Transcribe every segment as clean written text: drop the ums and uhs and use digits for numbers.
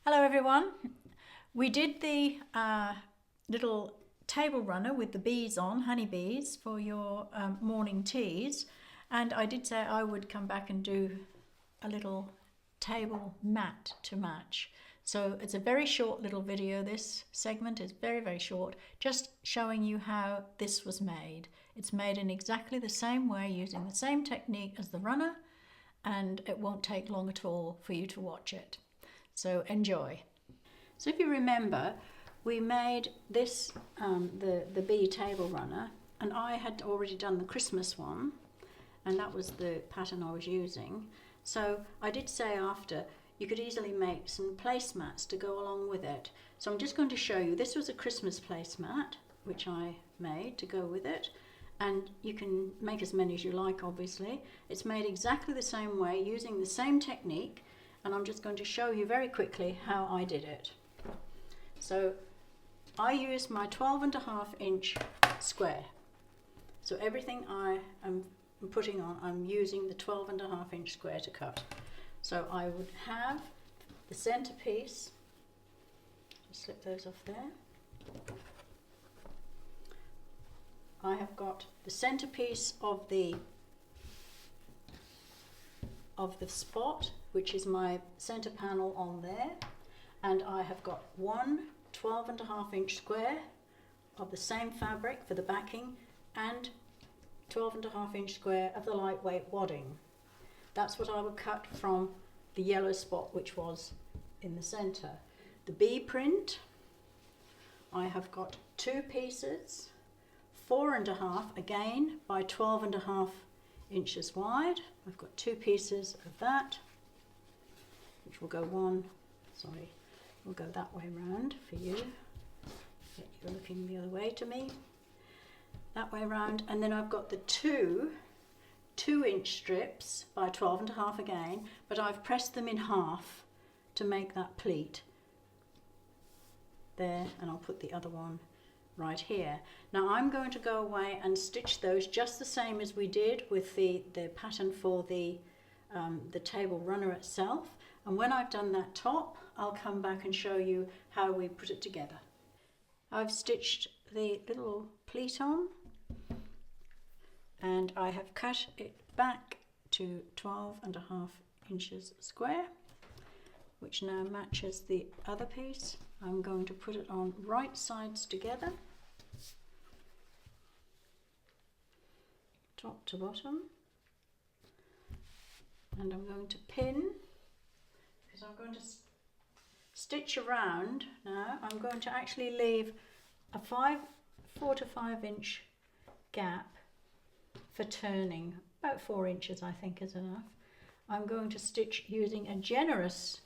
Hello everyone. We did the little table runner with the bees on, honey bees, for your morning teas, and I did say I would come back and do a little table mat to match. So it's a very short little video. This segment is very short, just showing you how this was made. It's made in exactly the same way, using the same technique as the runner, and it won't take long at all for you to watch it. So enjoy. So if you remember, we made this, the bee table runner, and I had already done the Christmas one, and that was the pattern I was using. So I did say after, you could easily make some placemats to go along with it. So I'm just going to show you, this was a Christmas placemat, which I made to go with it. And you can make as many as you like, obviously. It's made exactly the same way, using the same technique. And I'm just going to show you very quickly how I did it. So I used my 12.5-inch square. So everything I am putting on, I'm using the 12.5-inch square to cut. So I would have the centerpiece, just slip those off there. I have got the centerpiece of the spot, which is my center panel on there, and I have got one 12.5-inch square of the same fabric for the backing and 12.5-inch square of the lightweight wadding. That's what I would cut from the yellow spot, which was in the center. The bee print, I have got two pieces, 4.5 again by 12.5 inches wide. I've got two pieces of that, which will go we'll go that way round for you. You're looking the other way to me. That way round, and then I've got the two 2-inch strips by 12.5 again, but I've pressed them in half to make that pleat there, and I'll put the other one right here. Now I'm going to go away and stitch those just the same as we did with the pattern for the table runner itself, and when I've done that top, I'll come back and show you how we put it together. I've stitched the little pleat on, and I have cut it back to 12.5 inches square, which now matches the other piece. I'm going to put it on right sides together, top to bottom, and I'm going to pin, because I'm going to stitch around now. I'm going to actually leave a 4 to 5 inch gap for turning. About 4 inches I think is enough. I'm going to stitch using a generous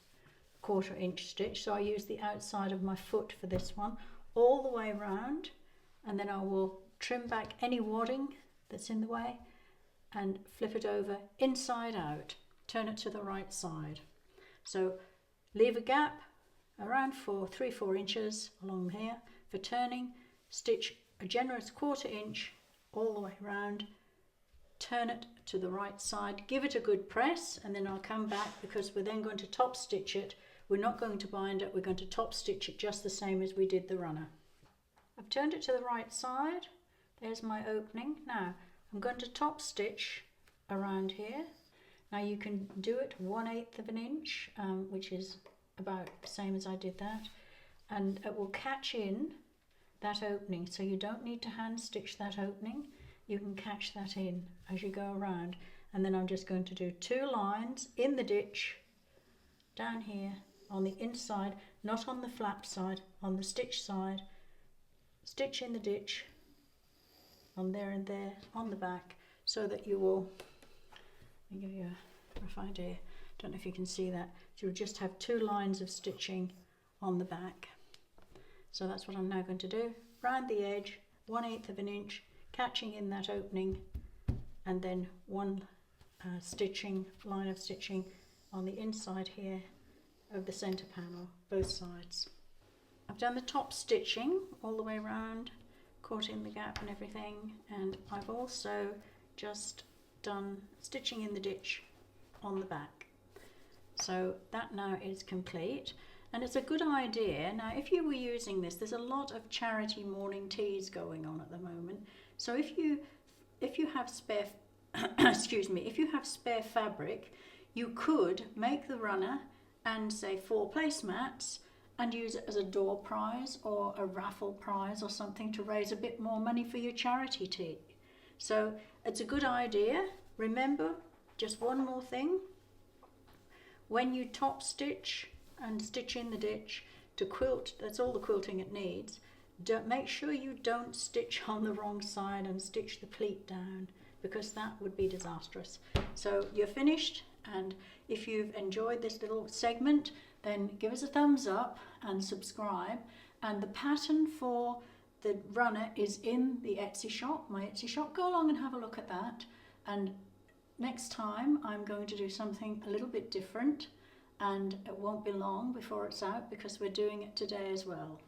1/4 inch stitch, so I use the outside of my foot for this one all the way around, and then I will trim back any wadding that's in the way and flip it over inside out, turn it to the right side. So leave a gap around 3-4 inches along here for turning, stitch a generous 1/4 inch all the way around, turn it to the right side, give it a good press, and then I'll come back because we're then going to top stitch it. We're not going to bind it, we're going to top stitch it just the same as we did the runner. I've turned it to the right side, there's my opening. Now I'm going to top stitch around here. Now you can do it 1/8 of an inch, which is about the same as I did that, and it will catch in that opening, so you don't need to hand stitch that opening. You can catch that in as you go around, and then I'm just going to do 2 lines in the ditch down here on the inside, not on the flap side, on the stitch side. Stitch in the ditch on there and there on the back, so that you will, let me give you a rough idea, don't know if you can see that, so you'll just have 2 lines of stitching on the back. So that's what I'm now going to do, round the edge 1/8 of an inch, catching in that opening, and then one line of stitching on the inside here of the center panel, both sides. I've done the top stitching all the way around, caught in the gap and everything, and I've also just done stitching in the ditch on the back. So that now is complete. And it's a good idea. Now, if you were using this, there's a lot of charity morning teas going on at the moment. So if you have spare, excuse me, if you have spare fabric, you could make the runner and say 4 placemats and use it as a door prize or a raffle prize or something to raise a bit more money for your charity tea. So it's a good idea. Remember, just one more thing. When you top stitch and stitch in the ditch to quilt, that's all the quilting it needs. Make sure you don't stitch on the wrong side and stitch the pleat down, because that would be disastrous. So you're finished, and if you've enjoyed this little segment, then give us a thumbs up and subscribe. And the pattern for the runner is in the Etsy shop, my Etsy shop. Go along and have a look at that. And next time I'm going to do something a little bit different, and it won't be long before it's out because we're doing it today as well.